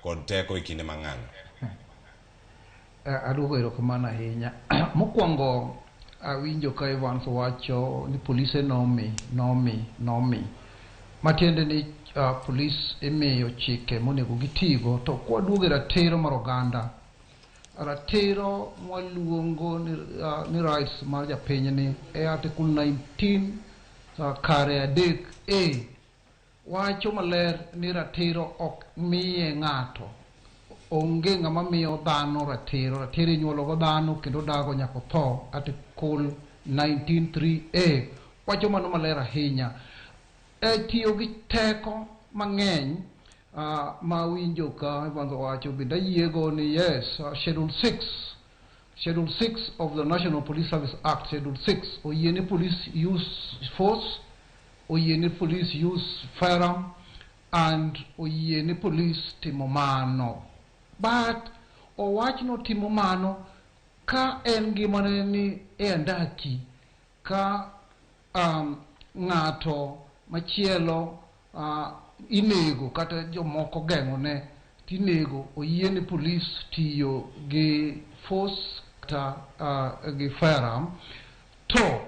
kod teko e kinde mang'anyo. Aduogo erokamano ahinya. Mokwongo awinjo ka Evans wacho ni polise nomi matiende ni polis imiyo chike monego gitigo. To kwaduogo e ratiro mar oganda, ratiro mwaluongo ni rights mar japinyni e article 19 kare 3A wacho maler ni ratiro ok miye ng'ato. Onge ng'ama miyo dhano ratiro. Ratiro inyuolo go dhano kendo dago nyaka otho. Article 19.3A wacho mano maler ahinya. Tiyo gi teko mang'eny ma winjo ka Evans wacho bende ayiego ni yes, Schedule 6 of the National Police Service Act, Schedule 6 oyiene police use force, oyiene police use firearm, and oyiene police timo mano. But owachno timo mano ka en gimane ni e andaki, ka ng'ato machielo inego kata jomoko geng'one tinego, oyiene police tiyo gi force kata gi firearm. To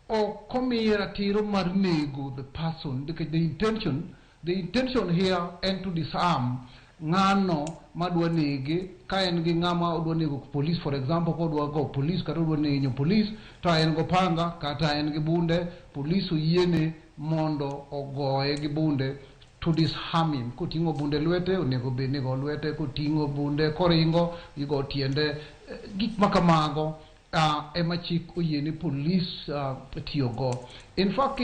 ok omiye ratiro mar nego the person, because the intention here and to disarm ng'ano madwa nege. Ka en gi ng'ama odwa nego police, for example, kodwa go police kata odwa nego police, to en go panga kata en gi bunde, police oyiene mondo ogoye gi bunde to disarm him. Koting'o bunde lwete onego bed ni go lwete, koting'o bunde koringo igo tiende, gik makamago ema chik oyiene police tiyo go. In fact,